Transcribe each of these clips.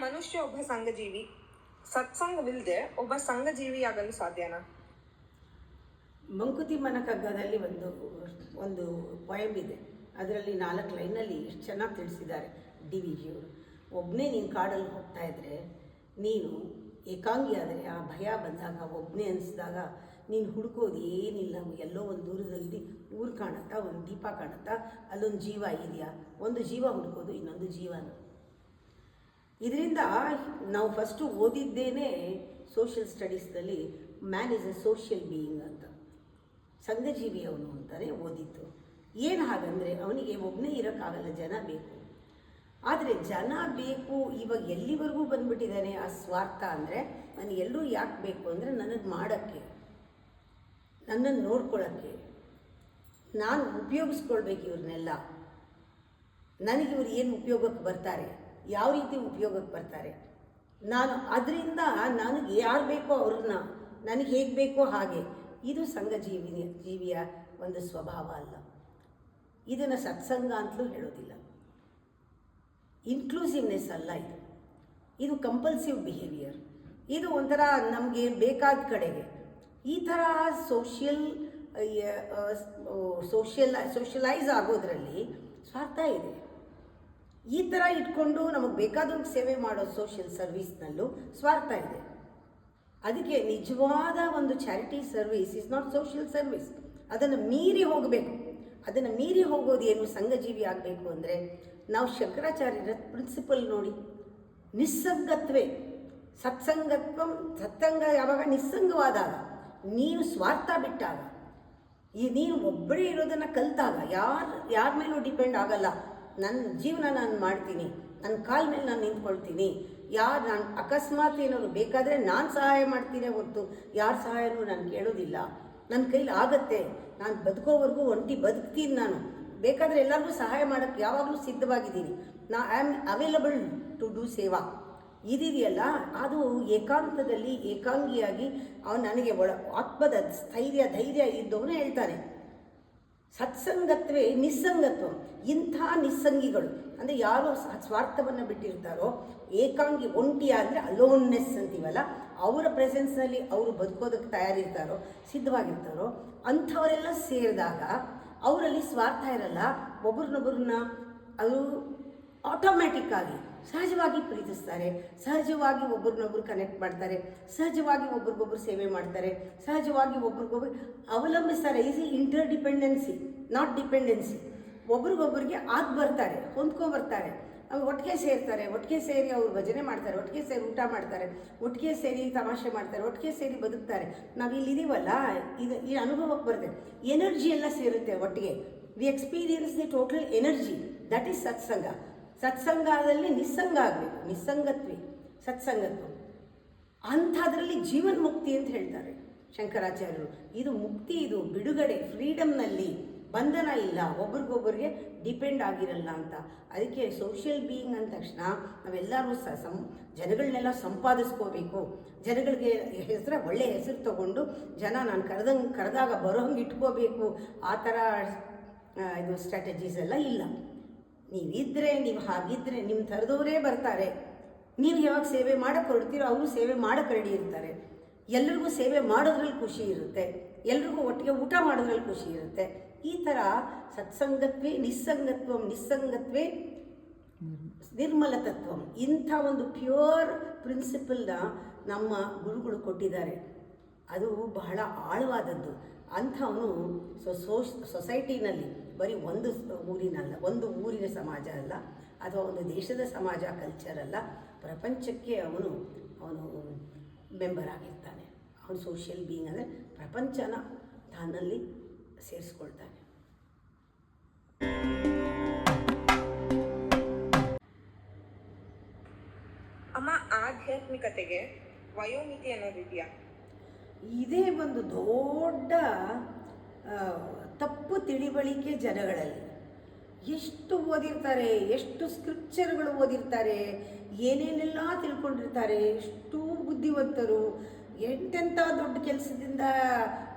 ಮನುಷ್ಯ ಒಬ್ಬ ಸಂಘಜೀವಿ. ಸತ್ಸಂಗವಿಲ್ಲದೆ ಒಬ್ಬ ಸಂಘಜೀವಿಯಾಗಲು ಸಾಧ್ಯನಾ? ಮಂಕುತಿಮ್ಮನ ಕಗ್ಗದಲ್ಲಿ ಒಂದು ಪೊಯಮ್ ಇದೆ. ಅದರಲ್ಲಿ 4 ಲೈನಲ್ಲಿ ಎಷ್ಟು ಚೆನ್ನಾಗಿ ತಿಳಿಸಿದ್ದಾರೆ ಡಿ ವಿ ಜಿಯವರು. ಒಬ್ಬನೇ ನೀನು ಕಾಡಲ್ಲಿ ಹೋಗ್ತಾ ಇದ್ದರೆ, ನೀನು ಏಕಾಂಗಿ ಆದರೆ, ಆ ಭಯ ಬಂದಾಗ, ಒಬ್ಬನೇ ಅನಿಸಿದಾಗ ನೀನು ಹುಡುಕೋದು ಏನಿಲ್ಲ. ಎಲ್ಲೋ ಒಂದು ದೂರದಲ್ಲಿ ಊರು ಕಾಣುತ್ತಾ, ಒಂದು ದೀಪ ಕಾಣುತ್ತಾ, ಅಲ್ಲೊಂದು ಜೀವ ಇದೆಯಾ, ಒಂದು ಜೀವ ಹುಡುಕೋದು, ಇನ್ನೊಂದು ಜೀವನ. ಇದರಿಂದ ನಾವು ಫಸ್ಟು ಓದಿದ್ದೇನೆ ಸೋಷಿಯಲ್ ಸ್ಟಡೀಸ್ನಲ್ಲಿ man is a social being ಅಂತ, ಸಂಘಜೀವಿ ಅವನು ಅಂತಾನೆ ಓದಿತ್ತು. ಏನು ಹಾಗಂದರೆ ಅವನಿಗೆ ಒಬ್ಬನೇ ಇರೋಕ್ಕಾಗಲ್ಲ, ಜನ ಬೇಕು. ಆದರೆ ಜನ ಬೇಕು ಇವಾಗ ಎಲ್ಲಿವರೆಗೂ ಬಂದುಬಿಟ್ಟಿದ್ದಾನೆ ಆ ಸ್ವಾರ್ಥ. ಅಂದರೆ ನನಗೆಲ್ಲರೂ ಯಾಕೆ ಬೇಕು ಅಂದರೆ ನನಗೆ ಮಾಡೋಕ್ಕೆ, ನನ್ನನ್ನು ನೋಡ್ಕೊಳ್ಳೋಕ್ಕೆ, ನಾನು ಉಪಯೋಗಿಸ್ಕೊಳ್ಬೇಕು ಇವ್ರನ್ನೆಲ್ಲ. ನನಗೆ ಇವ್ರು ಏನು ಉಪಯೋಗಕ್ಕೆ ಬರ್ತಾರೆ, ಯಾವ ರೀತಿ ಉಪಯೋಗಕ್ಕೆ ಬರ್ತಾರೆ, ನಾನು ಅದರಿಂದ ನನಗೆ ಯಾರು ಬೇಕೋ ಅವ್ರನ್ನ, ನನಗೆ ಹೇಗೆ ಬೇಕೋ ಹಾಗೆ. ಇದು ಜೀವಿಯ ಒಂದು ಸ್ವಭಾವ ಅಲ್ಲ. ಇದನ್ನು ಸತ್ಸಂಗ ಅಂತಲೂ ಹೇಳೋದಿಲ್ಲ. ಇನ್ಕ್ಲೂಸಿವ್ನೆಸ್ ಅಲ್ಲ ಇದು ಕಂಪಲ್ಸಿವ್ ಬಿಹೇವಿಯರ್. ಇದು ಒಂಥರ ನಮಗೆ ಬೇಕಾದ ಕಡೆಗೆ ಈ ಥರ ಸೋಷಿಯಲೈಸ್ ಆಗೋದ್ರಲ್ಲಿ ಸ್ವಾರ್ಥ ಇದೆ. ಈ ಥರ ಇಟ್ಕೊಂಡು ನಮಗೆ ಬೇಕಾದಂಗೆ ಸೇವೆ ಮಾಡೋ ಸೋಷಿಯಲ್ ಸರ್ವೀಸ್ನಲ್ಲೂ ಸ್ವಾರ್ಥ ಇದೆ. ಅದಕ್ಕೆ ನಿಜವಾದ ಒಂದು charity service is not social service. ಅದನ್ನು ಮೀರಿ ಹೋಗಬೇಕು. ಅದನ್ನು ಮೀರಿ ಹೋಗೋದೇನು ಸಂಘಜೀವಿ ಆಗಬೇಕು ಅಂದರೆ, ನಾವು ಶಂಕರಾಚಾರ್ಯರ ಪ್ರಿನ್ಸಿಪಲ್ ನೋಡಿ, ನಿಸ್ಸಂಗತ್ವೇ ಸತ್ಸಂಗ ಯಾವಾಗ ನಿಸ್ಸಂಗವಾದಾಗ, ನೀನು ಸ್ವಾರ್ಥ ಬಿಟ್ಟಾಗ, ನೀನು ಒಬ್ಬರೇ ಇರೋದನ್ನು ಕಲಿತಾಗ, ಯಾರ ಮೇಲೂ ಡಿಪೆಂಡ್ ಆಗಲ್ಲ. ನನ್ನ ಜೀವನ ನಾನು ಮಾಡ್ತೀನಿ, ನನ್ನ ಕಾಲ ಮೇಲೆ ನಾನು ನಿಂತ್ಕೊಳ್ತೀನಿ. ನಾನು ಅಕಸ್ಮಾತ್ ಏನಾದ್ರು ಬೇಕಾದರೆ ನಾನು ಸಹಾಯ ಮಾಡ್ತೀನಿ ಹೊರತು ಯಾರ ಸಹಾಯನೂ ನಾನು ಕೇಳೋದಿಲ್ಲ. ನನ್ನ ಕೈಲಿ ಆಗತ್ತೆ, ನಾನು ಬದುಕೋವರೆಗೂ ಬದುಕ್ತೀನಿ. ನಾನು ಬೇಕಾದರೆ ಎಲ್ಲರಿಗೂ ಸಹಾಯ ಮಾಡೋಕ್ಕೆ ಯಾವಾಗಲೂ ಸಿದ್ಧವಾಗಿದ್ದೀನಿ. I am available to do seva. ಇದೆಯಲ್ಲ, ಅದು ಏಕಾಂತದಲ್ಲಿ ಏಕಾಂಗಿಯಾಗಿ ಅವನು ನನಗೆ ಆತ್ಮದ ಧೈರ್ಯ ಇದ್ದವನು ಹೇಳ್ತಾನೆ. ಸತ್ಸಂಗತ್ವೇ ನಿಸ್ಸಂಗತ್ವ. ಇಂಥ ನಿಸ್ಸಂಗಿಗಳು ಅಂದರೆ ಯಾರು ಸ್ವಾರ್ಥವನ್ನು ಬಿಟ್ಟಿರ್ತಾರೋ, ಏಕಾಂಗಿ, ಒಂಟಿ ಅಂದರೆ ಅಲೋನ್ನೆಸ್ ಅಂತೀವಲ್ಲ, ಅವರ ಪ್ರೆಸೆನ್ಸ್ನಲ್ಲಿ ಅವರು ಬದುಕೋದಕ್ಕೆ ತಯಾರಿರ್ತಾರೋ, ಸಿದ್ಧವಾಗಿರ್ತಾರೋ, ಅಂಥವರೆಲ್ಲ ಸೇರಿದಾಗ ಅವರಲ್ಲಿ ಸ್ವಾರ್ಥ ಇರಲ್ಲ. ಒಬ್ರನ್ನೊಬ್ಬರನ್ನ ಅದು ಆಟೋಮ್ಯಾಟಿಕ್ಕಾಗಿ ಸಹಜವಾಗಿ ಪ್ರೀತಿಸ್ತಾರೆ, ಸಹಜವಾಗಿ ಒಬ್ರನ್ನೊಬ್ರು ಕನೆಕ್ಟ್ ಮಾಡ್ತಾರೆ, ಸಹಜವಾಗಿ ಒಬ್ರಿಗೊಬ್ರು ಸೇವೆ ಮಾಡ್ತಾರೆ, ಸಹಜವಾಗಿ ಒಬ್ರಿಗೊಬ್ರು ಅವಲಂಬಿಸ್ತಾರೆ. ಈಸಿ ಇಂಟರ್ಡಿಪೆಂಡೆನ್ಸಿ, ನಾಟ್ ಡಿಪೆಂಡೆನ್ಸಿ. ಒಬ್ರಿಗೊಬ್ರಿಗೆ ಬರ್ತಾರೆ, ಹೊಂದ್ಕೊಬರ್ತಾರೆ. ಅವ್ರು ಒಟ್ಟಿಗೆ ಸೇರ್ತಾರೆ, ಒಟ್ಟಿಗೆ ಸೇರಿ ಅವರು ಭಜನೆ ಮಾಡ್ತಾರೆ, ಒಟ್ಟಿಗೆ ಸೇರಿ ಊಟ ಮಾಡ್ತಾರೆ, ಒಟ್ಟಿಗೆ ಸೇರಿ ತಮಾಷೆ ಮಾಡ್ತಾರೆ, ಒಟ್ಟಿಗೆ ಸೇರಿ ಬದುಕ್ತಾರೆ. ನಾವು ಇಲ್ಲಿದ್ದೀವಲ್ಲ, ಈ ಅನುಭವಕ್ಕೆ ಬರುತ್ತೆ. ಎನರ್ಜಿ ಎಲ್ಲ ಸೇರುತ್ತೆ ಒಟ್ಟಿಗೆ. V experience the total energy. That is ಸತ್ಸಂಗ. ಸತ್ಸಂಗದಲ್ಲಿ ನಿಸ್ಸಂಗ ಆಗಬೇಕು, ಸತ್ಸಂಗತ್ವ. ಅಂಥದ್ರಲ್ಲಿ ಜೀವನ್ ಮುಕ್ತಿ ಅಂತ ಹೇಳ್ತಾರೆ ಶಂಕರಾಚಾರ್ಯರು. ಇದು ಮುಕ್ತಿ, ಇದು ಬಿಡುಗಡೆ, ಫ್ರೀಡಮ್ನಲ್ಲಿ ಬಂಧನ ಇಲ್ಲ, ಒಬ್ರಿಗೊಬ್ಬರಿಗೆ ಡಿಪೆಂಡ್ ಆಗಿರಲ್ಲ ಅಂತ. ಅದಕ್ಕೆ ಸೋಷಿಯಲ್ ಬೀಯಿಂಗ್ ಅಂದ ತಕ್ಷಣ ನಾವೆಲ್ಲರೂ ಜನಗಳನ್ನೆಲ್ಲ ಸಂಪಾದಿಸ್ಕೋಬೇಕು, ಜನಗಳಿಗೆ ಒಳ್ಳೆಯ ಹೆಸರು ತಗೊಂಡು ನಾನು ಕರೆದಾಗ ಬರೋಂಗೆ ಇಟ್ಕೋಬೇಕು, ಆ ಥರ ಇದು ಸ್ಟ್ರಾಟಜೀಸ್ ಎಲ್ಲ ಇಲ್ಲ. ನೀವು ಹಾಗಿದ್ದರೆ ನಿಮ್ಮ ಥರದವರೇ ಬರ್ತಾರೆ. ನೀವು ಯಾವಾಗ ಸೇವೆ ಮಾಡೋಕ್ಕೆ ಹೊರಡ್ತೀರೋ ಅವರು ಸೇವೆ ಮಾಡೋಕ್ಕೆ ರೆಡಿ ಇರ್ತಾರೆ. ಎಲ್ರಿಗೂ ಸೇವೆ ಮಾಡೋದ್ರಲ್ಲಿ ಖುಷಿ ಇರುತ್ತೆ, ಎಲ್ರಿಗೂ ಒಟ್ಟಿಗೆ ಊಟ ಮಾಡೋದ್ರಲ್ಲಿ ಖುಷಿ ಇರುತ್ತೆ. ಈ ಥರ ಸತ್ಸಂಗತ್ವೇ ನಿಸ್ಸಂಗತ್ವೇ ನಿರ್ಮಲತತ್ವಂ. ಇಂಥ ಒಂದು ಪ್ಯೂರ್ ಪ್ರಿನ್ಸಿಪಲ್ನ ನಮ್ಮ ಗುರುಗಳು ಕೊಟ್ಟಿದ್ದಾರೆ. ಅದು ಬಹಳ ಆಳವಾದದ್ದು. ಅಂಥವನು ಸೊಸೈಟಿನಲ್ಲಿ ಬರೀ ಒಂದು ಊರಿನಲ್ಲ, ಒಂದು ಊರಿನ ಸಮಾಜ ಅಲ್ಲ, ಅಥವಾ ಒಂದು ದೇಶದ ಸಮಾಜ, ಕಲ್ಚರ್ ಅಲ್ಲ, ಪ್ರಪಂಚಕ್ಕೆ ಅವನು ಮೆಂಬರ್ ಆಗಿರ್ತಾನೆ. ಅವನು ಸೋಷಿಯಲ್ ಬೀಯಿಂಗ್ ಅಂದರೆ ಪ್ರಪಂಚನ ತಾನಲ್ಲಿ ಸೇರಿಸ್ಕೊಳ್ತಾನೆ. ಅಮ್ಮ, ಆಧ್ಯಾತ್ಮಿಕತೆಗೆ ವಯೋಮಿತಿ ಅನ್ನೋದಿದೆಯಾ? ಇದೇ ಒಂದು ದೊಡ್ಡ ತಪ್ಪು ತಿಳಿವಳಿಕೆ ಜನಗಳಲ್ಲಿ. ಎಷ್ಟು ಓದಿರ್ತಾರೆ, ಎಷ್ಟು ಸ್ಕ್ರಿಪ್ಚರ್ಗಳು ಓದಿರ್ತಾರೆ, ಏನೇನೆಲ್ಲ ತಿಳ್ಕೊಂಡಿರ್ತಾರೆ, ಎಷ್ಟು ಬುದ್ಧಿವಂತರು, ಎಂತೆಂಥ ದೊಡ್ಡ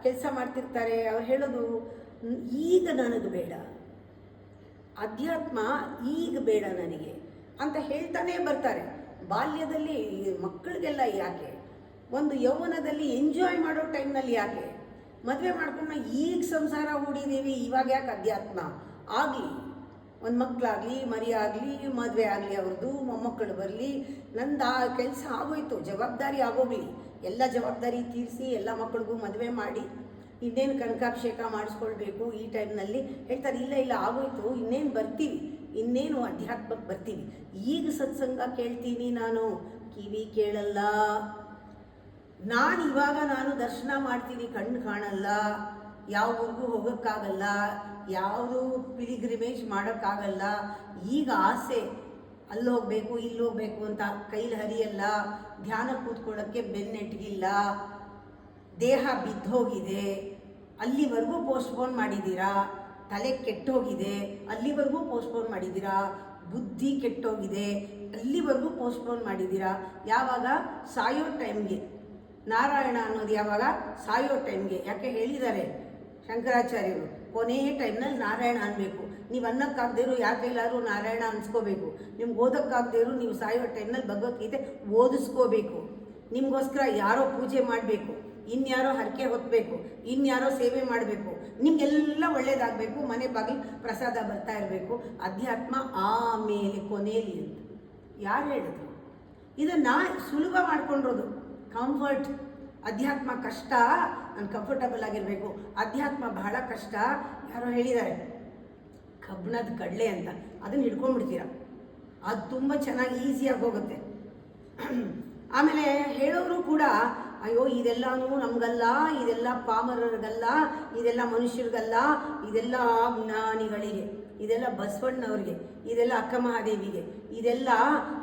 ಕೆಲಸ ಮಾಡ್ತಿರ್ತಾರೆ. ಅವ್ರು ಹೇಳೋದು, ಈಗ ನನಗೆ ಬೇಡ, ಅಧ್ಯಾತ್ಮ ಈಗ ಬೇಡ ನನಗೆ ಅಂತ ಹೇಳ್ತಾನೇ ಬರ್ತಾರೆ. ಬಾಲ್ಯದಲ್ಲಿ ಮಕ್ಕಳಿಗೆಲ್ಲ ಯಾಕೆ, ಒಂದು ಯೌವನದಲ್ಲಿ ಎಂಜಾಯ್ ಮಾಡೋ ಟೈಮ್ನಲ್ಲಿ ಯಾಕೆ ಮದುವೆ ಮಾಡ್ಕೊಂಡು ಈಗ ಸಂಸಾರ ಹೂಡಿದ್ದೀವಿ, ಇವಾಗ ಯಾಕೆ ಅಧ್ಯಾತ್ಮ ಆಗಲಿ, ಒಂದು ಮಕ್ಕಳಾಗಲಿ ಮರಿ ಆಗಲಿ ಮದುವೆ ಆಗಲಿ, ಅವ್ರದ್ದು ಮೊಮ್ಮಕ್ಕಳು ಬರಲಿ, ನಂದು ಆ ಕೆಲಸ ಆಗೋಯ್ತು, ಜವಾಬ್ದಾರಿ ಆಗೋಗಲಿ, ಎಲ್ಲ ಜವಾಬ್ದಾರಿ ತೀರಿಸಿ ಎಲ್ಲ ಮಕ್ಕಳಿಗೂ ಮದುವೆ ಮಾಡಿ ಇನ್ನೇನು ಕನಕಾಭಿಷೇಕ ಮಾಡಿಸ್ಕೊಳ್ಬೇಕು ಈ ಟೈಮ್ನಲ್ಲಿ ಹೇಳ್ತಾರೆ. ಇಲ್ಲ ಇಲ್ಲ ಆಗೋಯ್ತು, ಇನ್ನೇನು ಬರ್ತೀವಿ, ಇನ್ನೇನು ಅಧ್ಯಾತ್ಮಕ್ಕೆ ಬರ್ತೀವಿ. ಈಗ ಸತ್ಸಂಗ ಕೇಳ್ತೀನಿ, ನಾನು ಕಿವಿ ಕೇಳಲ್ಲ, ನಾನು ದರ್ಶನ ಮಾಡ್ತೀನಿ, ಕಣ್ಣು ಕಾಣಲ್ಲ, ಯಾವ ಊರಿಗೂ ಹೋಗೋಕ್ಕಾಗಲ್ಲ, ಯಾವುದು ಪಿಲಿಗ್ರಿಮೇಜ್ ಮಾಡೋಕ್ಕಾಗಲ್ಲ, ಈಗ ಆಸೆ ಅಲ್ಲಿ ಹೋಗಬೇಕು ಇಲ್ಲಿ ಹೋಗಬೇಕು ಅಂತ ಕೈಲಿ ಹರಿಯಲ್ಲ, ಧ್ಯಾನ ಕೂತ್ಕೊಳ್ಳೋಕ್ಕೆ ಬೆನ್ನೆಟ್ಗಿಲ್ಲ, ದೇಹ ಬಿದ್ದೋಗಿದೆ, ಅಲ್ಲಿವರೆಗೂ ಪೋಸ್ಟ್ಪೋನ್ ಮಾಡಿದ್ದೀರಾ, ತಲೆ ಕೆಟ್ಟೋಗಿದೆ ಅಲ್ಲಿವರೆಗೂ ಪೋಸ್ಟ್ಪೋನ್ ಮಾಡಿದ್ದೀರಾ, ಬುದ್ಧಿ ಕೆಟ್ಟೋಗಿದೆ ಅಲ್ಲಿವರೆಗೂ ಪೋಸ್ಟ್ಪೋನ್ ಮಾಡಿದ್ದೀರಾ. ಯಾವಾಗ ಸಾಯೋ ಟೈಮ್ಗೆ ನಾರಾಯಣ ಅನ್ನೋದು ಯಾವಾಗ ಸಾಯೋ ಟೈಮ್ಗೆ, ಯಾಕೆ ಹೇಳಿದ್ದಾರೆ ಶಂಕರಾಚಾರ್ಯರು, ಕೊನೆಯ ಟೈಮ್ನಲ್ಲಿ ನಾರಾಯಣ ಅನ್ಬೇಕು. ನೀವು ಅನ್ನಕ್ಕಾಗದೇರು ಯಾರ ಕೈಲಾದ್ರು ನಾರಾಯಣ ಅನ್ಸ್ಕೋಬೇಕು, ನಿಮ್ಗೆ ಓದೋಕ್ಕಾಗದೇರು ನೀವು ಸಾಯೋ ಟೈಮ್ನಲ್ಲಿ ಭಗವದ್ಗೀತೆ ಓದಿಸ್ಕೋಬೇಕು. ನಿಮಗೋಸ್ಕರ ಯಾರೋ ಪೂಜೆ ಮಾಡಬೇಕು, ಇನ್ಯಾರೋ ಹರಕೆ ಹೊತ್ತಬೇಕು, ಇನ್ಯಾರೋ ಸೇವೆ ಮಾಡಬೇಕು, ನಿಮಗೆಲ್ಲ ಒಳ್ಳೇದಾಗಬೇಕು, ಮನೆ ಬಾಗಿಲು ಪ್ರಸಾದ ಬರ್ತಾ ಇರಬೇಕು, ಅಧ್ಯಾತ್ಮ ಆಮೇಲೆ ಕೊನೆಯಲ್ಲಿ ಅಂತ ಯಾರು ಹೇಳಿದ್ರು? ಇದನ್ನು ಸುಲಭ ಮಾಡ್ಕೊಂಡಿರೋದು, ಕಂಫರ್ಟ್. ಅಧ್ಯಾತ್ಮ ಕಷ್ಟ, ನಾನು ಕಂಫರ್ಟಬಲ್ ಆಗಿರಬೇಕು, ಅಧ್ಯಾತ್ಮ ಬಹಳ ಕಷ್ಟ. ಯಾರೋ ಹೇಳಿದ್ದಾರೆ ಕಬ್ಬಣದ ಕಡಲೆ ಅಂತ, ಅದನ್ನು ಹಿಡ್ಕೊಂಡ್ಬಿಡ್ತೀರ, ಅದು ತುಂಬ ಚೆನ್ನಾಗಿ ಈಸಿಯಾಗಿ ಹೋಗುತ್ತೆ. ಆಮೇಲೆ ಹೇಳೋರು ಕೂಡ ಅಯ್ಯೋ ಇದೆಲ್ಲನೂ ನಮಗಲ್ಲ, ಇದೆಲ್ಲ ಪಾಮರರಿಗಲ್ಲ, ಇದೆಲ್ಲ ಮನುಷ್ಯರಿಗಲ್ಲ, ಇದೆಲ್ಲ ಜ್ಞಾನಿಗಳಿಗೆ, ಇದೆಲ್ಲ ಬಸವಣ್ಣವ್ರಿಗೆ, ಇದೆಲ್ಲ ಅಕ್ಕ ಮಹಾದೇವಿಗೆ, ಇದೆಲ್ಲ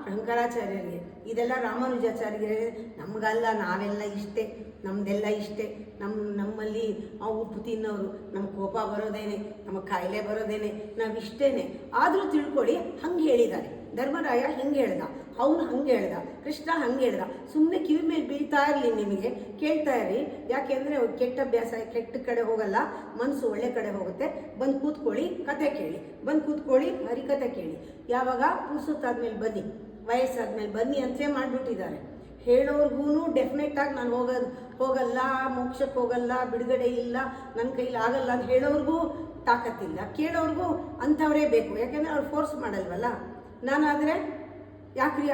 ಶಂಕರಾಚಾರ್ಯರಿಗೆ, ಇದೆಲ್ಲ ರಾಮಾನುಜಾಚಾರ್ಯರಿಗೆ, ನಮಗಲ್ಲ, ನಾವೆಲ್ಲ ಇಷ್ಟೇ, ನಮ್ಮದೆಲ್ಲ ಇಷ್ಟೇ, ನಮ್ಮಲ್ಲಿ ಉಪ್ಪು ತಿನ್ನೋರು, ನಮ್ಮ ಕೋಪ ಬರೋದೇನೆ, ನಮ್ಮ ಕಾಯಿಲೆ ಬರೋದೇನೆ, ನಾವಿಷ್ಟೇನೆ. ಆದರೂ ತಿಳ್ಕೊಳ್ಳಿ, ಹಂಗೆ ಹೇಳಿದ್ದಾರೆ ಧರ್ಮರಾಯ, ಹಿಂಗೆ ಹೇಳ್ದ, ಅವನು ಹಂಗೆ ಹೇಳ್ದ, ಕೃಷ್ಣ ಹಂಗೆ ಹೇಳ್ದ. ಸುಮ್ಮನೆ ಕಿವಿ ಮೇಲೆ ಬೀಳ್ತಾ ಇರಲಿ, ನಿಮಗೆ ಕೇಳ್ತಾ ಇರಿ. ಯಾಕೆಂದರೆ ಕೆಟ್ಟ ಅಭ್ಯಾಸ ಕೆಟ್ಟ ಕಡೆ ಹೋಗಲ್ಲ, ಮನಸ್ಸು ಒಳ್ಳೆ ಕಡೆ ಹೋಗುತ್ತೆ. ಬಂದು ಕೂತ್ಕೊಳ್ಳಿ, ಕತೆ ಕೇಳಿ, ಬಂದು ಕೂತ್ಕೊಳ್ಳಿ, ಹರಿಕತೆ ಕೇಳಿ. ಯಾವಾಗ ಪುರ್ಸೊತ್ತಾದ್ಮೇಲೆ ಬನ್ನಿ, ವಯಸ್ಸಾದ್ಮೇಲೆ ಬನ್ನಿ ಅಂತಲೇ ಮಾಡಿಬಿಟ್ಟಿದ್ದಾರೆ. ಹೇಳೋರ್ಗೂ ಡೆಫಿನೆಟ್ಟಾಗಿ ನಾನು ಹೋಗಲ್ಲ, ಮೋಕ್ಷಕ್ಕೆ ಹೋಗಲ್ಲ, ಬಿಡುಗಡೆ ಇಲ್ಲ, ನನ್ನ ಕೈಲಿ ಆಗಲ್ಲ ಅಂತ ಹೇಳೋರ್ಗೂ ತಾಕತ್ತಿಲ್ಲ. ಕೇಳೋರ್ಗೂ ಅಂಥವರೇ ಬೇಕು, ಯಾಕೆಂದರೆ ಅವ್ರು ಫೋರ್ಸ್ ಮಾಡಲ್ವಲ್ಲ. ನಾನಾದರೆ ಯಾಕ್ರಿ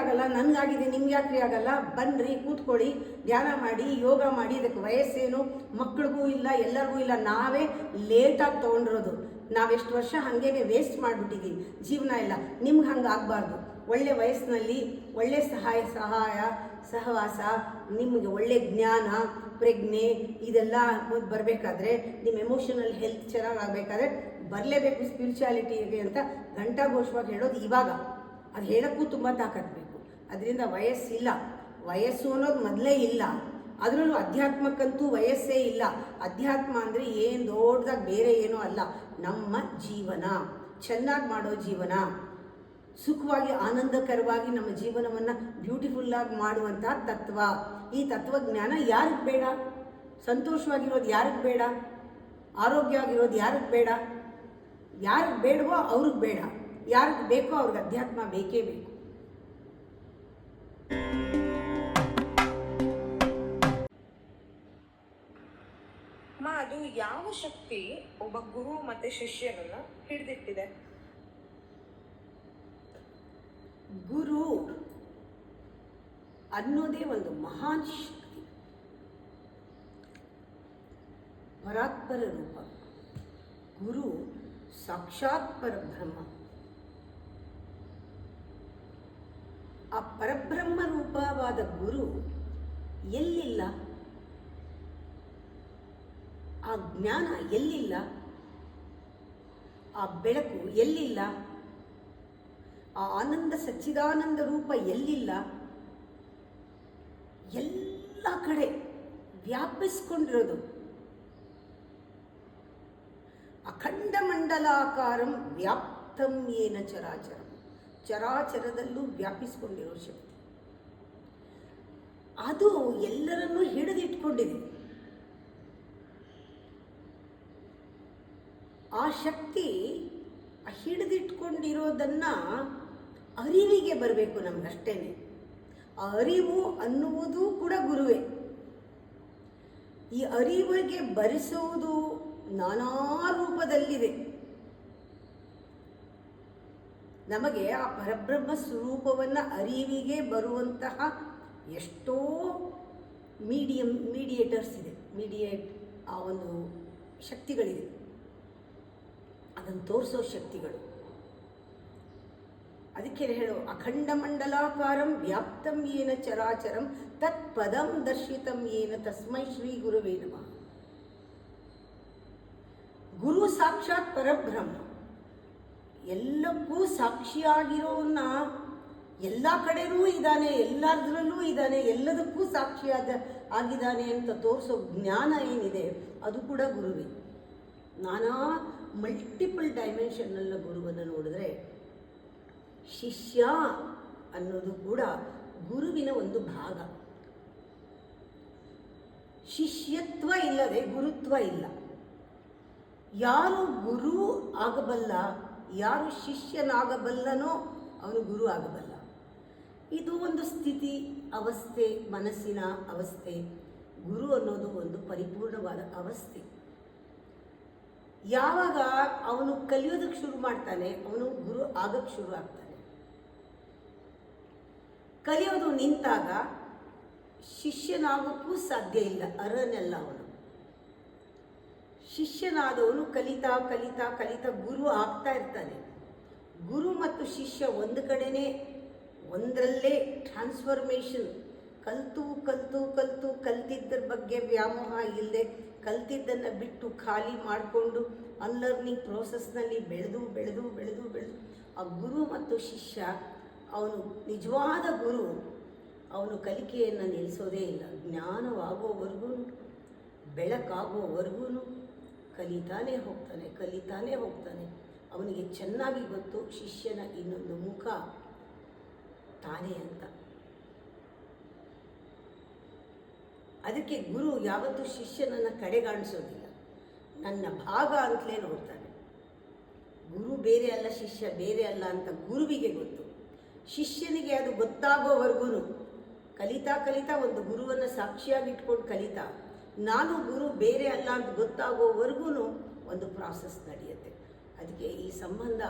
ಆಗಲ್ಲ, ನನಗಾಗಿದೆ, ನಿಮ್ಗೆ ಯಾಕ್ರಿ ಆಗಲ್ಲ? ಬನ್ನಿರಿ, ಕೂತ್ಕೊಳ್ಳಿ, ಧ್ಯಾನ ಮಾಡಿ, ಯೋಗ ಮಾಡಿ. ಇದಕ್ಕೆ ವಯಸ್ಸೇನು, ಮಕ್ಳಿಗೂ ಇಲ್ಲ, ಎಲ್ಲರಿಗೂ ಇಲ್ಲ. ನಾವೇ ಲೇಟಾಗಿ ತೊಗೊಂಡಿರೋದು, ನಾವೆಷ್ಟು ವರ್ಷ ಹಾಗೇ ವೇಸ್ಟ್ ಮಾಡಿಬಿಟ್ಟಿದ್ದೀವಿ ಜೀವನ ಎಲ್ಲ. ನಿಮ್ಗೆ ಹಂಗೆ ಆಗಬಾರ್ದು. ಒಳ್ಳೆ ವಯಸ್ಸಿನಲ್ಲಿ ಒಳ್ಳೆ ಸಹವಾಸ, ನಿಮಗೆ ಒಳ್ಳೆ ಜ್ಞಾನ, ಪ್ರಜ್ಞೆ ಇದೆಲ್ಲ ಬರಬೇಕಾದ್ರೆ, ನಿಮ್ಮ ಎಮೋಷನಲ್ ಹೆಲ್ತ್ ಚೆನ್ನಾಗಾಗಬೇಕಾದ್ರೆ ಬರಲೇಬೇಕು ಸ್ಪಿರಿಚುಯಾಲಿಟಿಗೆ ಅಂತ ಘಂಟಾಘೋಷವಾಗಿ ಹೇಳೋದು ಇವಾಗ. ಅದು ಹೇಳೋಕ್ಕೂ ತುಂಬ ತಾಕತ್ಬೇಕು. ಅದರಿಂದ ವಯಸ್ಸಿಲ್ಲ, ವಯಸ್ಸು ಅನ್ನೋದು ಮೊದಲೇ ಇಲ್ಲ. ಅದರಲ್ಲೂ ಅಧ್ಯಾತ್ಮಕ್ಕಂತೂ ವಯಸ್ಸೇ ಇಲ್ಲ. ಅಧ್ಯಾತ್ಮ ಅಂದರೆ ಏನು ದೊಡ್ಡದಾಗಿ ಬೇರೆ ಏನೂ ಅಲ್ಲ, ನಮ್ಮ ಜೀವನ ಚೆನ್ನಾಗಿ ಮಾಡೋ ಜೀವನ, ಸುಖವಾಗಿ ಆನಂದಕರವಾಗಿ ನಮ್ಮ ಜೀವನವನ್ನು ಬ್ಯೂಟಿಫುಲ್ಲಾಗಿ ಮಾಡುವಂಥ ತತ್ವ. ಈ ತತ್ವಜ್ಞಾನ ಯಾರಿಗೆ ಬೇಡ? ಸಂತೋಷವಾಗಿರೋದು ಯಾರಿಗೆ ಬೇಡ? ಆರೋಗ್ಯವಾಗಿರೋದು ಯಾರಿಗೆ ಬೇಡ? ಯಾರಿಗೆ ಬೇಡವೋ ಅವ್ರಿಗೆ ಬೇಡ, ಯಾರಿಗೆ ಬೇಕೋ ಅವ್ರಿಗೆ ಅಧ್ಯಾತ್ಮ ಬೇಕೇ ಬೇಕು. ಅದು ಯಾವ ಶಕ್ತಿ ಒಬ್ಬ ಗುರು ಮತ್ತೆ ಶಿಷ್ಯನನ್ನ ಹಿಡಿದಿಟ್ಟಿದೆ? ಗುರು ಅನ್ನೋದೇ ಒಂದು ಮಹಾನ್ ಶಕ್ತಿ, ಪರಾತ್ಪರ ರೂಪ. ಗುರು ಸಾಕ್ಷಾತ್ ಪರಬ್ರಹ್ಮ. ಆ ಪರಬ್ರಹ್ಮ ರೂಪವಾದ ಗುರು ಎಲ್ಲಿಲ್ಲ, ಆ ಜ್ಞಾನ ಎಲ್ಲಿಲ್ಲ, ಆ ಬೆಳಕು ಎಲ್ಲಿಲ್ಲ, ಆ ಆನಂದ ಸಚ್ಚಿದಾನಂದ ರೂಪ ಎಲ್ಲಿಲ್ಲ, ಎಲ್ಲ ಕಡೆ ವ್ಯಾಪಿಸ್ಕೊಂಡಿರೋದು. ಅಖಂಡ ಮಂಡಲಾಕಾರಂ ವ್ಯಾಪ್ತಂ ಏನ ಚರಾಚರಂ, ಚರಾಚರದಲ್ಲೂ ವ್ಯಾಪಿಸ್ಕೊಂಡಿರೋ ಶಕ್ತಿ. ಅದು ಎಲ್ಲರನ್ನೂ ಹಿಡಿದಿಟ್ಕೊಂಡಿದೆ. ಆ ಶಕ್ತಿ ಹಿಡಿದಿಟ್ಕೊಂಡಿರೋದನ್ನು ಅರಿವಿಗೆ ಬರಬೇಕು ನಮಗಷ್ಟೇನೆ. ಆ ಅರಿವು ಅನ್ನುವುದು ಕೂಡ ಗುರುವೇ. ಈ ಅರಿವಿಗೆ ಬರಿಸುವುದು ನಾನಾ ರೂಪದಲ್ಲಿದೆ. ನಮಗೆ ಆ ಪರಬ್ರಹ್ಮ ಸ್ವರೂಪವನ್ನು ಅರಿವಿಗೆ ಬರುವಂತಹ ಎಷ್ಟೋ ಮೀಡಿಯೇಟರ್ಸ್ ಇದೆ, ಆ ಒಂದು ಶಕ್ತಿಗಳಿದೆ, ಅದನ್ನು ತೋರಿಸೋ ಶಕ್ತಿಗಳು. ಅದಕ್ಕೆ ಹೇಳೋ ಅಖಂಡ ಮಂಡಲಾಕಾರಂ ವ್ಯಾಪ್ತಂ ಯೇನ ಚರಾಚರಂ ತತ್ ಪದಂ ದರ್ಶಿತಂ ಯೇನ ತಸ್ಮೈ ಶ್ರೀ ಗುರುವೇ ನಮಃ. ಗುರು ಸಾಕ್ಷಾತ್ ಪರಬ್ರಹ್ಮ, ಎಲ್ಲಕ್ಕೂ ಸಾಕ್ಷಿಯಾಗಿರೋನ್ನ ಎಲ್ಲ ಕಡೆನೂ ಇದ್ದಾನೆ, ಎಲ್ಲದರಲ್ಲೂ ಇದ್ದಾನೆ, ಎಲ್ಲದಕ್ಕೂ ಆಗಿದ್ದಾನೆ ಅಂತ ತೋರಿಸೋ ಜ್ಞಾನ ಏನಿದೆ ಅದು ಕೂಡ ಗುರುವೇ. ನಾನಾ ಮಲ್ಟಿಪಲ್ ಡೈಮೆನ್ಷನ್ನೆಲ್ಲ ಗುರುವನ್ನು ನೋಡಿದ್ರೆ ಶಿಷ್ಯ ಅನ್ನೋದು ಕೂಡ ಗುರುವಿನ ಒಂದು ಭಾಗ. ಶಿಷ್ಯತ್ವ ಇಲ್ಲದೆ ಗುರುತ್ವ ಇಲ್ಲ. ಯಾರು ಗುರು ಆಗಬಲ್ಲ, ಯಾರು ಶಿಷ್ಯನಾಗಬಲ್ಲನೋ ಅವನು ಗುರು ಆಗಬಲ್ಲ. ಇದು ಒಂದು ಸ್ಥಿತಿ, ಅವಸ್ಥೆ, ಮನಸ್ಸಿನ ಅವಸ್ಥೆ. ಗುರು ಅನ್ನೋದು ಒಂದು ಪರಿಪೂರ್ಣವಾದ ಅವಸ್ಥೆ. ಯಾವಾಗ ಅವನು ಕಲಿಯೋದಕ್ಕೆ ಶುರು ಮಾಡ್ತಾನೆ ಅವನು ಗುರು ಆಗಕ್ಕೆ ಶುರು ಆಗ್ತಾನೆ. ಕಲಿಯೋದು ನಿಂತಾಗ ಶಿಷ್ಯನಾಗೋಕ್ಕೂ ಸಾಧ್ಯ ಇಲ್ಲ, ಅರನೆಲ್ಲ ಅವನು. ಶಿಷ್ಯನಾದವನು ಕಲಿತಾ ಕಲಿತಾ ಕಲಿತಾ ಗುರು ಆಗ್ತಾ ಇರ್ತಾನೆ. ಗುರು ಮತ್ತು ಶಿಷ್ಯ ಒಂದು ಕಡೆನೇ, ಒಂದರಲ್ಲೇ ಟ್ರಾನ್ಸ್ಫಾರ್ಮೇಷನ್. ಕಲ್ತಿದ್ದರ ಬಗ್ಗೆ ವ್ಯಾಮೋಹ ಇಲ್ಲದೆ, ಕಲ್ತಿದ್ದನ್ನು ಬಿಟ್ಟು ಖಾಲಿ ಮಾಡಿಕೊಂಡು ಅನ್ಲರ್ನಿಂಗ್ ಪ್ರೋಸೆಸ್ನಲ್ಲಿ ಬೆಳೆದು ಬೆಳೆದು ಬೆಳೆದು ಬೆಳೆದು ಆ ಗುರು ಮತ್ತು ಶಿಷ್ಯ, ಅವನು ನಿಜವಾದ ಗುರು, ಅವನು ಕಲಿಕೆಯನ್ನು ನಿಲ್ಲಿಸೋದೇ ಇಲ್ಲ. ಜ್ಞಾನವಾಗೋವರೆಗೂ, ಬೆಳಕಾಗೋವರೆಗೂ ಕಲಿತಾನೇ ಹೋಗ್ತಾನೆ. ಅವನಿಗೆ ಚೆನ್ನಾಗಿ ಗೊತ್ತು ಶಿಷ್ಯನ ಇನ್ನೊಂದು ಮುಖ ತಾನೇ ಅಂತ. ಅದಕ್ಕೆ ಗುರು ಯಾವತ್ತೂ ಶಿಷ್ಯನನ್ನು ಕಡೆಗಾಣಿಸೋದಿಲ್ಲ, ನನ್ನ ಭಾಗ ಅಂತಲೇ ನೋಡ್ತಾನೆ. ಗುರು ಬೇರೆ ಅಲ್ಲ, ಶಿಷ್ಯ ಬೇರೆ ಅಲ್ಲ ಅಂತ ಗುರುವಿಗೆ ಗೊತ್ತು. ಶಿಷ್ಯನಿಗೆ ಅದು ಗೊತ್ತಾಗೋವರೆಗೂ ಕಲಿತಾ ಒಂದು ಗುರುವನ್ನು ಸಾಕ್ಷಿಯಾಗಿ ಇಟ್ಕೊಂಡು ಕಲಿತಾ, ನಾನು ಗುರು ಬೇರೆ ಅಲ್ಲ ಅಂತ ಗೊತ್ತಾಗೋವರೆಗೂ ಒಂದು ಪ್ರಾಸೆಸ್ ನಡೆಯುತ್ತೆ. ಅದಕ್ಕೆ ಈ ಸಂಬಂಧ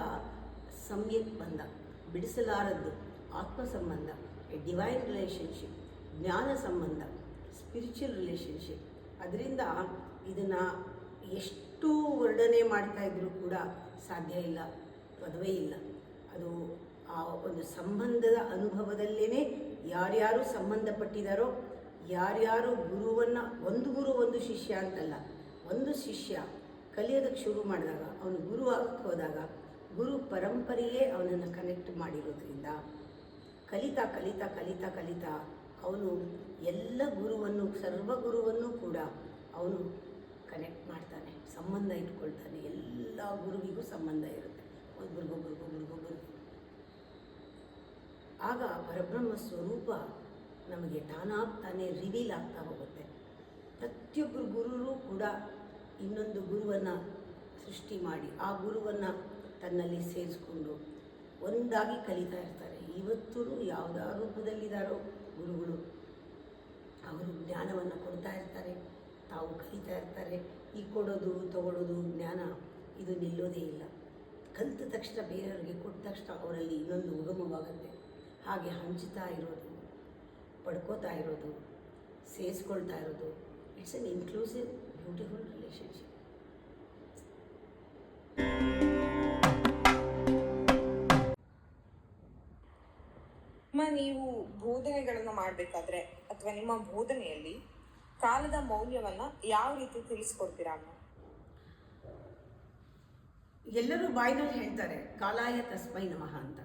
ಸಮ್ಯಕ್ ಬಂಧ, ಬಿಡಿಸಲಾರದ್ದು ಆತ್ಮ ಸಂಬಂಧ, ಡಿವೈನ್ ರಿಲೇಷನ್ಶಿಪ್, ಜ್ಞಾನ ಸಂಬಂಧ, ಸ್ಪಿರಿಚುವಲ್ ರಿಲೇಷನ್ಶಿಪ್. ಅದರಿಂದ ಇದನ್ನು ಎಷ್ಟು ವರ್ಣನೆ ಮಾಡ್ತಾಯಿದ್ರೂ ಕೂಡ ಸಾಧ್ಯ ಇಲ್ಲ, ಪದವೇ ಇಲ್ಲ. ಅದು ಆ ಒಂದು ಸಂಬಂಧದ ಅನುಭವದಲ್ಲೇ ಯಾರ್ಯಾರು ಸಂಬಂಧಪಟ್ಟಿದ್ದಾರೋ, ಯಾರ್ಯಾರು ಗುರುವನ್ನು, ಒಂದು ಗುರು ಒಂದು ಶಿಷ್ಯ ಅಂತಲ್ಲ, ಒಂದು ಶಿಷ್ಯ ಕಲಿಯೋದಕ್ಕೆ ಶುರು ಮಾಡಿದಾಗ, ಅವನು ಗುರು ಆಗಕ್ಕೆ ಹೋದಾಗ ಗುರು ಪರಂಪರೆಯೇ ಅವನನ್ನು ಕನೆಕ್ಟ್ ಮಾಡಿರೋದ್ರಿಂದ ಕಲಿತಾ ಅವನು ಎಲ್ಲ ಗುರುವನ್ನು, ಸರ್ವಗುರುವನ್ನು ಕೂಡ ಅವನು ಕನೆಕ್ಟ್ ಮಾಡ್ತಾನೆ, ಸಂಬಂಧ ಇಟ್ಕೊಳ್ತಾನೆ. ಎಲ್ಲ ಗುರುವಿಗೂ ಸಂಬಂಧ ಇರುತ್ತೆ, ಒಬ್ಬರಿಗೊಬ್ಬರಿಗೂ. ಆಗ ಪರಬ್ರಹ್ಮ ಸ್ವರೂಪ ನಮಗೆ ತಾನೇ ರಿವೀಲ್ ಆಗ್ತಾ ಹೋಗುತ್ತೆ. ಪ್ರತಿಯೊಬ್ಬರು ಗುರುರು ಕೂಡ ಇನ್ನೊಂದು ಗುರುವನ್ನು ಸೃಷ್ಟಿ ಮಾಡಿ ಆ ಗುರುವನ್ನು ತನ್ನಲ್ಲಿ ಸೇರಿಸ್ಕೊಂಡು ಒಂದಾಗಿ ಕಲಿತಾ ಇರ್ತಾರೆ. ಇವತ್ತೂ ಯಾವುದಾ ರೂಪದಲ್ಲಿದ್ದಾರೋ ಗುರುಗಳು, ಅವರು ಜ್ಞಾನವನ್ನು ಕೊಡ್ತಾ ಇರ್ತಾರೆ, ತಾವು ಕಲಿತಾ ಇರ್ತಾರೆ. ಈ ಕೊಡೋದು ತಗೊಳ್ಳೋದು ಜ್ಞಾನ ಇದು ನಿಲ್ಲೋದೇ ಇಲ್ಲ. ಕಲಿತ ತಕ್ಷಣ ಬೇರೆಯವರಿಗೆ ಕೊಟ್ಟ ತಕ್ಷಣ ಅವರಲ್ಲಿ ಇನ್ನೊಂದು ಉಗಮವಾಗುತ್ತೆ. ಹಾಗೆ ಹಂಚ್ತಾ ಇರೋದು, ಪಡ್ಕೋತಾ ಇರೋದು, ಸೇರಿಸ್ಕೊಳ್ತಾ ಇರೋದು, it's an inclusive beautiful relationship. ನೀವು ಬೋಧನೆಗಳನ್ನು ಮಾಡಬೇಕಾದ್ರೆ ಅಥವಾ ನಿಮ್ಮ ಬೋಧನೆಯಲ್ಲಿ ಕಾಲದ ಮೌಲ್ಯವನ್ನು ಯಾವ ರೀತಿ ತಿಳಿಸ್ಕೊಡ್ತೀರಾ ಅಮ್ಮ? ಎಲ್ಲರೂ ಬಾಯಿನಲ್ಲಿ ಹೇಳ್ತಾರೆ ಕಾಲಾಯ ತಸ್ಮೈ ನಮಃ ಅಂತ.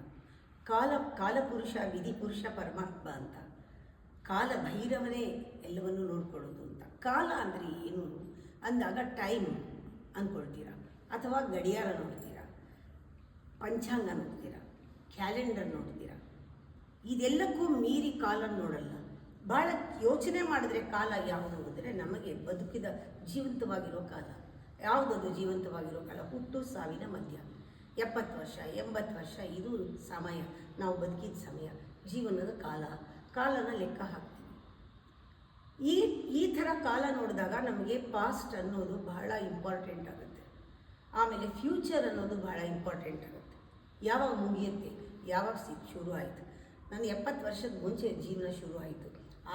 ಕಾಲಪುರುಷ, ವಿಧಿಪುರುಷ, ಪರಮಾತ್ಮ ಅಂತ. ಕಾಲ ಭೈರವನೇ ಎಲ್ಲವನ್ನೂ ನೋಡ್ಕೊಳ್ಳೋದು ಅಂತ. ಕಾಲ ಅಂದರೆ ಏನು ಅಂದಾಗ ಟೈಮ್ ಅಂದ್ಕೊಳ್ತೀರಾ, ಅಥವಾ ಗಡಿಯಾರ ನೋಡ್ತೀರಾ, ಪಂಚಾಂಗ ನೋಡ್ತೀರಾ, ಕ್ಯಾಲೆಂಡರ್ ನೋಡ್ತೀರಾ. ಇದೆಲ್ಲಕ್ಕೂ ಮೀರಿ ಕಾಲ ನೋಡಲ್ಲ. ಭಾಳ ಯೋಚನೆ ಮಾಡಿದ್ರೆ ಕಾಲ ಯಾವುದು ಅಂದರೆ ನಮಗೆ ಬದುಕಿದ ಜೀವಂತವಾಗಿರೋ ಕಾಲ. ಯಾವುದದು ಜೀವಂತವಾಗಿರೋ ಕಾಲ? ಹುಟ್ಟು ಸಾವಿನ ಮಧ್ಯ. 70 ವರ್ಷ 80 ವರ್ಷ ಇದು ಸಮಯ, ನಾವು ಬದುಕಿದ ಸಮಯ, ಜೀವನದ ಕಾಲನ ಲೆಕ್ಕ ಹಾಕ್ತೀವಿ. ಈ ಥರ ಕಾಲ ನೋಡಿದಾಗ ನಮಗೆ ಪಾಸ್ಟ್ ಅನ್ನೋದು ಬಹಳ ಇಂಪಾರ್ಟೆಂಟ್ ಆಗುತ್ತೆ. ಆಮೇಲೆ ಫ್ಯೂಚರ್ ಅನ್ನೋದು ಬಹಳ ಇಂಪಾರ್ಟೆಂಟ್ ಆಗುತ್ತೆ. ಯಾವಾಗ ಮುಗಿಯುತ್ತೆ, ಯಾವಾಗ ಶುರು ಆಯಿತು, ನಾನು 70 ವರ್ಷದ ಮುಂಚೆ ಜೀವನ ಶುರು ಆಯಿತು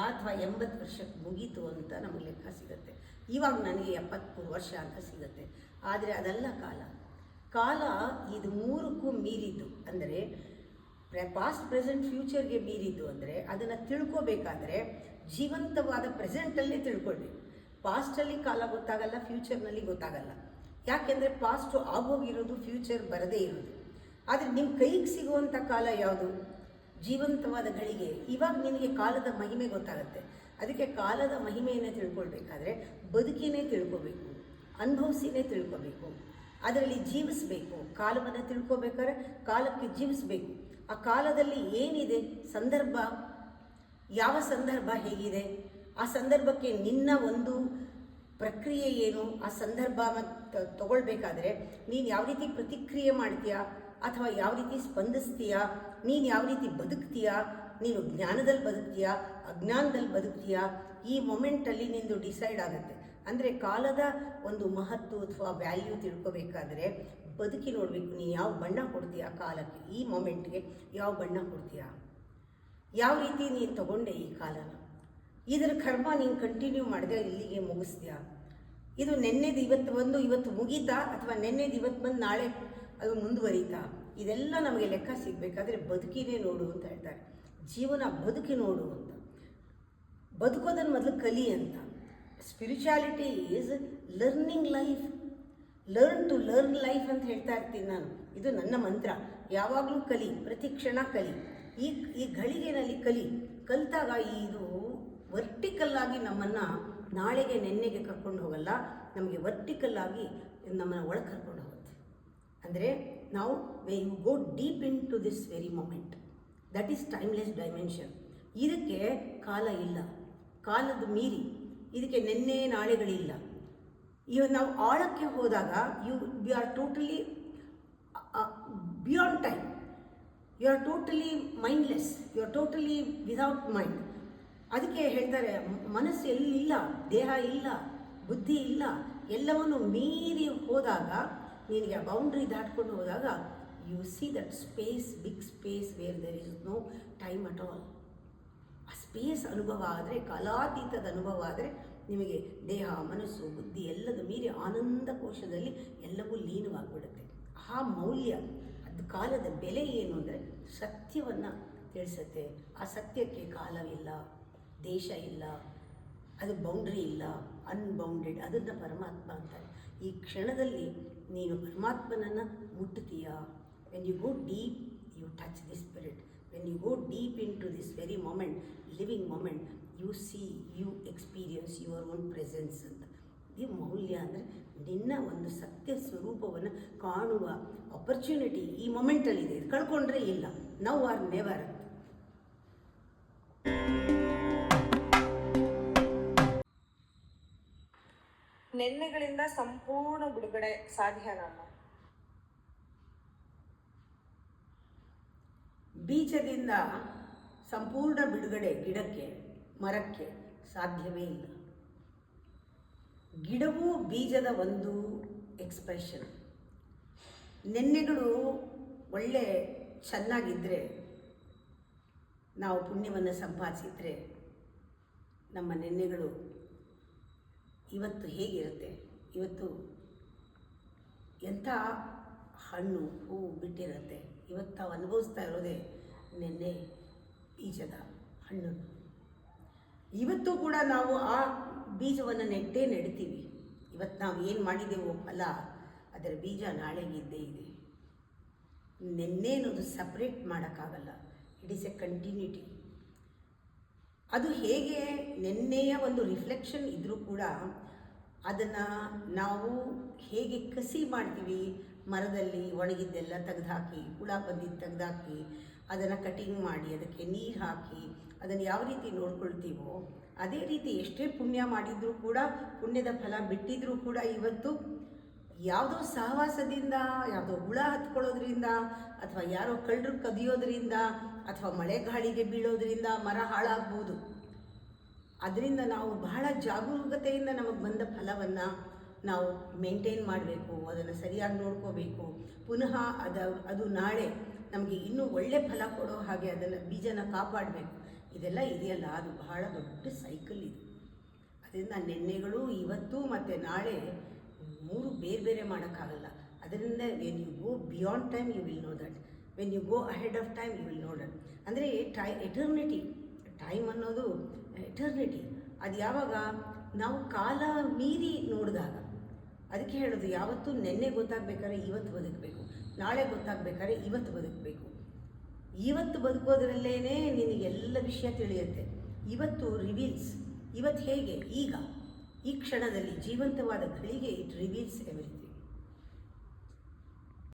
ಅಥವಾ 80 ವರ್ಷಕ್ಕೆ ಮುಗೀತು ಅಂತ ನಮಗೆ ಲೆಕ್ಕ ಸಿಗುತ್ತೆ. ಇವಾಗ ನನಗೆ 73 ವರ್ಷ ಅಂತ ಸಿಗುತ್ತೆ. ಆದರೆ ಅದೆಲ್ಲ ಕಾಲ ಇದು ಮೂರಕ್ಕೂ ಮೀರಿದ್ದು, ಅಂದರೆ ಪಾಸ್ಟ್ ಪ್ರೆಸೆಂಟ್ ಫ್ಯೂಚರ್ಗೆ ಮೀರಿದ್ದು. ಅಂದರೆ ಅದನ್ನು ತಿಳ್ಕೋಬೇಕಾದ್ರೆ ಜೀವಂತವಾದ ಪ್ರೆಸೆಂಟಲ್ಲೇ ತಿಳ್ಕೊಳ್ಬೇಕು. ಪಾಸ್ಟಲ್ಲಿ ಕಾಲ ಗೊತ್ತಾಗಲ್ಲ, ಫ್ಯೂಚರ್ನಲ್ಲಿ ಗೊತ್ತಾಗಲ್ಲ. ಯಾಕೆಂದರೆ ಪಾಸ್ಟು ಆಗೋಗಿರೋದು, ಫ್ಯೂಚರ್ ಬರದೇ ಇರೋದು. ಆದರೆ ನಿಮ್ಮ ಕೈಗೆ ಸಿಗುವಂಥ ಕಾಲ ಯಾವುದು? ಜೀವಂತವಾದ ಗಳಿಗೆ. ಇವಾಗ ನಿನಗೆ ಕಾಲದ ಮಹಿಮೆ ಗೊತ್ತಾಗುತ್ತೆ. ಅದಕ್ಕೆ ಕಾಲದ ಮಹಿಮೆಯನ್ನೇ ತಿಳ್ಕೊಳ್ಬೇಕಾದ್ರೆ ಬದುಕಿನೇ ತಿಳ್ಕೊಬೇಕು, ಅನುಭವಿಸಿನೇ ತಿಳ್ಕೊಬೇಕು, ಅದರಲ್ಲಿ ಜೀವಿಸಬೇಕು. ಕಾಲವನ್ನು ತಿಳ್ಕೊಬೇಕಾದ್ರೆ ಕಾಲಕ್ಕೆ ಜೀವಿಸಬೇಕು. ಆ ಕಾಲದಲ್ಲಿ ಏನಿದೆ ಸಂದರ್ಭ, ಯಾವ ಸಂದರ್ಭ ಹೇಗಿದೆ, ಆ ಸಂದರ್ಭಕ್ಕೆ ನಿನ್ನ ಒಂದು ಪ್ರಕ್ರಿಯೆ ಏನು, ಆ ಸಂದರ್ಭ ತಗೊಳ್ಬೇಕಾದ್ರೆ ನೀನು ಯಾವ ರೀತಿ ಪ್ರತಿಕ್ರಿಯೆ ಮಾಡ್ತೀಯಾ ಅಥವಾ ಯಾವ ರೀತಿ ಸ್ಪಂದಿಸ್ತೀಯಾ, ನೀನು ಯಾವ ರೀತಿ ಬದುಕ್ತೀಯಾ, ನೀನು ಜ್ಞಾನದಲ್ಲಿ ಬದುಕ್ತೀಯಾ ಅಜ್ಞಾನದಲ್ಲಿ ಬದುಕ್ತೀಯಾ, ಈ ಮೊಮೆಂಟಲ್ಲಿ ನಿಂದು ಡಿಸೈಡ್ ಆಗುತ್ತೆ. ಅಂದರೆ ಕಾಲದ ಒಂದು ಮಹತ್ವ ಅಥವಾ ವ್ಯಾಲ್ಯೂ ತಿಳ್ಕೊಬೇಕಾದ್ರೆ ಬದುಕಿ ನೋಡಬೇಕು. ನೀನು ಯಾವ ಬಣ್ಣ ಕೊಡ್ತೀಯಾ ಕಾಲಕ್ಕೆ, ಈ ಮೊಮೆಂಟ್ಗೆ ಯಾವ ಬಣ್ಣ ಕೊಡ್ತೀಯಾ, ಯಾವ ರೀತಿ ನೀನು ತಗೊಂಡೆ ಈ ಕಾಲನ, ಇದರ ಕರ್ಮ ನೀನು ಕಂಟಿನ್ಯೂ ಮಾಡಿದೆ ಇಲ್ಲಿಗೆ ಮುಗಿಸ್ತೀಯಾ, ಇದು ನೆನ್ನೆದು ಇವತ್ತು ಬಂದು ಇವತ್ತು ಮುಗೀತಾ ಅಥವಾ ನೆನ್ನೆದು ಇವತ್ತು ಬಂದು ನಾಳೆ ಅದು ಮುಂದುವರಿತಾ, ಇದೆಲ್ಲ ನಮಗೆ ಲೆಕ್ಕ ಸಿಗಬೇಕಾದ್ರೆ ಬದುಕಿನೇ ನೋಡು ಅಂತ ಹೇಳ್ತಾರೆ. ಜೀವನ ಬದುಕಿ ನೋಡು ಅಂತ, ಬದುಕೋದನ್ನು ಮೊದಲು ಕಲಿ ಅಂತ. Spirituality is learning life, learn to learn life ಅಂತ ಹೇಳ್ತಾ ಇರ್ತೀನಿ ನಾನು. ಇದು ನನ್ನ ಮಂತ್ರ. ಯಾವಾಗಲೂ ಕಲಿ, ಪ್ರತಿ ಕ್ಷಣ ಕಲಿ. ಈ ಘಳಿಗೆನಲ್ಲಿ ಕಲಿತಾಗ ಇದು ವರ್ಟಿಕಲ್ಲಾಗಿ ನಮ್ಮನ್ನು ನಾಳೆಗೆ ನೆನ್ನೆಗೆ ಕರ್ಕೊಂಡು ಹೋಗಲ್ಲ, ನಮಗೆ ವರ್ಟಿಕಲ್ಲಾಗಿ ನಮ್ಮನ್ನು ಒಳಗೆ ಕರ್ಕೊಂಡು ಹೋಗುತ್ತೆ. ಅಂದರೆ ನಾವು when you go deep into this very moment, that is timeless dimension. ಇದಕ್ಕೆ ಕಾಲ ಇಲ್ಲ, ಕಾಲದ ಮೀರಿ ಇದಕ್ಕೆ ನೆನ್ನೆ ನಾಳೆಗಳಿಲ್ಲ. ಇವಾಗ ನಾವು ಆಳಕ್ಕೆ ಹೋದಾಗ you are totally beyond time, you are totally mindless, you are totally without mind. ಅದಕ್ಕೆ ಹೇಳ್ತಾರೆ ಮನಸ್ಸು ಎಲ್ಲಿಲ್ಲ, ದೇಹ ಇಲ್ಲ, ಬುದ್ಧಿ ಇಲ್ಲ, ಎಲ್ಲವನ್ನು ಮೀರಿ ಹೋದಾಗ ನಿನಗೆ ಆ ಬೌಂಡ್ರಿ ದಾಟ್ಕೊಂಡು ಹೋದಾಗ you see that space, big space where there is no time at all. ಆ ಸ್ಪೇಸ್ ಅನುಭವ ಆದರೆ, ಕಾಲಾತೀತದ ಅನುಭವ ಆದರೆ ನಿಮಗೆ ದೇಹ ಮನಸ್ಸು ಬುದ್ಧಿ ಎಲ್ಲದ ಮೀರಿ ಆನಂದ ಕೋಶದಲ್ಲಿ ಎಲ್ಲವೂ ಲೀನವಾಗಿಬಿಡುತ್ತೆ. ಆ ಮೌಲ್ಯ, ಅದು ಕಾಲದ ಬೆಲೆ ಏನು ಅಂದರೆ ಸತ್ಯವನ್ನು ತಿಳಿಸುತ್ತೆ. ಆ ಸತ್ಯಕ್ಕೆ ಕಾಲವಿಲ್ಲ, ದೇಶ ಇಲ್ಲ, ಅದು ಬೌಂಡ್ರಿ ಇಲ್ಲ, ಅನ್ಬೌಂಡೆಡ್, ಅದನ್ನು ಪರಮಾತ್ಮ ಅಂತಾರೆ. ಈ ಕ್ಷಣದಲ್ಲಿ ನೀನು ಪರಮಾತ್ಮನನ್ನು ಮುಟ್ಟುತ್ತೀಯಾ? When you go deep you touch the spirit, when you go deep into this very moment, living moment, you see, you experience your own presence ಅಂತ. ಈ ಮೌಲ್ಯ ಅಂದರೆ ನಿನ್ನ ಒಂದು ಸತ್ಯ ಸ್ವರೂಪವನ್ನು ಕಾಣುವ ಆಪರ್ಚುನಿಟಿ ಈ ಮೊಮೆಂಟಲ್ಲಿದೆ. ಇದು ಕಳ್ಕೊಂಡ್ರೆ ಇಲ್ಲ, ನೌ ಆರ್ ನೆವರ್. ನೆನ್ನೆಗಳಿಂದ ಸಂಪೂರ್ಣ ಬಿಡುಗಡೆ ಸಾಧ್ಯನಮ್ಮ? ಬೀಜದಿಂದ ಸಂಪೂರ್ಣ ಬಿಡುಗಡೆ ಗಿಡಕ್ಕೆ, ಮರಕ್ಕೆ ಸಾಧ್ಯವೇ ಇಲ್ಲ. ಗಿಡವೂ ಬೀಜದ ಒಂದು ಎಕ್ಸ್ಪ್ರೆಷನ್. ನೆನ್ನೆಗಳು ಒಳ್ಳೆ ಚೆನ್ನಾಗಿದ್ದರೆ, ನಾವು ಪುಣ್ಯವನ್ನು ಸಂಪಾದಿಸಿದರೆ ನಮ್ಮ ನೆನ್ನೆಗಳು ಇವತ್ತು ಹೇಗಿರುತ್ತೆ, ಇವತ್ತು ಎಂಥ ಹಣ್ಣು ಹೂವು ಬಿಟ್ಟಿರುತ್ತೆ, ಇವತ್ತು ನಾವು ಅನುಭವಿಸ್ತಾ ಇರೋದೇ ನೆನ್ನೆ ಬೀಜದ ಹಣ್ಣು. ಇವತ್ತು ಕೂಡ ನಾವು ಆ ಬೀಜವನ್ನು ನೆಟ್ಟೇ ನೆಡ್ತೀವಿ. ಇವತ್ತು ನಾವು ಏನು ಮಾಡಿದೆವೋ ಫಲ, ಅದರ ಬೀಜ ನಾಳೆಗೆ ಇದ್ದೇ ಇದೆ. ನೆನ್ನೆ ಅನ್ನೋದು ಸಪ್ರೇಟ್ ಮಾಡೋಕ್ಕಾಗಲ್ಲ, ಇಟ್ ಈಸ್ ಎ ಕಂಟಿನ್ಯೂಟಿ. ಅದು ಹೇಗೆ ನೆನ್ನೆಯ ಒಂದು ರಿಫ್ಲೆಕ್ಷನ್ ಇದ್ದರೂ ಕೂಡ ಅದನ್ನು ನಾವು ಹೇಗೆ ಕಸಿ ಮಾಡ್ತೀವಿ, ಮರದಲ್ಲಿ ಒಣಗಿದ್ದೆಲ್ಲ ತೆಗೆದುಹಾಕಿ, ಹುಳ ಬಂದಿದ್ದು ತೆಗೆದುಹಾಕಿ, ಅದನ್ನು ಕಟಿಂಗ್ ಮಾಡಿ, ಅದಕ್ಕೆ ನೀರು ಹಾಕಿ, ಅದನ್ನು ಯಾವ ರೀತಿ ನೋಡ್ಕೊಳ್ತೀವೋ ಅದೇ ರೀತಿ ಎಷ್ಟೇ ಪುಣ್ಯ ಮಾಡಿದರೂ ಕೂಡ, ಪುಣ್ಯದ ಫಲ ಬಿಟ್ಟಿದ್ರೂ ಕೂಡ ಇವತ್ತು ಯಾವುದೋ ಸಹವಾಸದಿಂದ, ಯಾವುದೋ ಹುಳ ಹತ್ಕೊಳ್ಳೋದ್ರಿಂದ, ಅಥವಾ ಯಾರೋ ಕಳ್ಳರು ಕದಿಯೋದ್ರಿಂದ, ಅಥವಾ ಮಳೆ ಗಾಳಿಗೆ ಬೀಳೋದ್ರಿಂದ ಮರ ಹಾಳಾಗ್ಬೋದು. ಅದರಿಂದ ನಾವು ಬಹಳ ಜಾಗರೂಕತೆಯಿಂದ ನಮಗೆ ಬಂದ ಫಲವನ್ನು ನಾವು ಮೇಂಟೈನ್ ಮಾಡಬೇಕು, ಅದನ್ನು ಸರಿಯಾಗಿ ನೋಡ್ಕೋಬೇಕು. ಪುನಃ ಅದು ನಾಳೆ ನಮಗೆ ಇನ್ನೂ ಒಳ್ಳೆ ಫಲ ಕೊಡೋ ಹಾಗೆ ಅದನ್ನು ಬೀಜನ ಕಾಪಾಡಬೇಕು. ಇದೆಲ್ಲ ಇದೆಯಲ್ಲ, ಅದು ಬಹಳ ದೊಡ್ಡ ಸೈಕಲ್ ಇದು. ಅದರಿಂದ ನೆನ್ನೆಗಳು, ಇವತ್ತು ಮತ್ತು ನಾಳೆ 3 ಬೇರೆ ಬೇರೆ ಮಾಡೋಕ್ಕಾಗಲ್ಲ. ಅದರಿಂದ when you go beyond time you will know that, when you go ahead of time you will know that. ಅಂದರೆ ಎಟರ್ನಿಟಿ, ಟೈಮ್ ಅನ್ನೋದು ಎಟರ್ನಿಟಿ. ಅದು ಯಾವಾಗ ನಾವು ಕಾಲ ಮೀರಿ ನೋಡಿದಾಗ, ಅದಕ್ಕೆ ಹೇಳೋದು ಯಾವತ್ತೂ ನೆನ್ನೆ ಗೊತ್ತಾಗಬೇಕಾದ್ರೆ ಇವತ್ತು ಬದುಕಬೇಕು, ನಾಳೆ ಗೊತ್ತಾಗಬೇಕಾದ್ರೆ ಇವತ್ತು ಬದುಕಬೇಕು. ಇವತ್ತು ಬದುಕೋದ್ರಲ್ಲೇ ನಿನಗೆಲ್ಲ ವಿಷಯ ತಿಳಿಯುತ್ತೆ. ಇವತ್ತು ರಿವೀಲ್ಸ್, ಇವತ್ತು ಹೇಗೆ, ಈಗ ಈ ಕ್ಷಣದಲ್ಲಿ ಜೀವಂತವಾದ ಘಳಿಗೆ ಇಟ್ ರಿವೀಲ್ಸ್ ಎವ್ರಿ.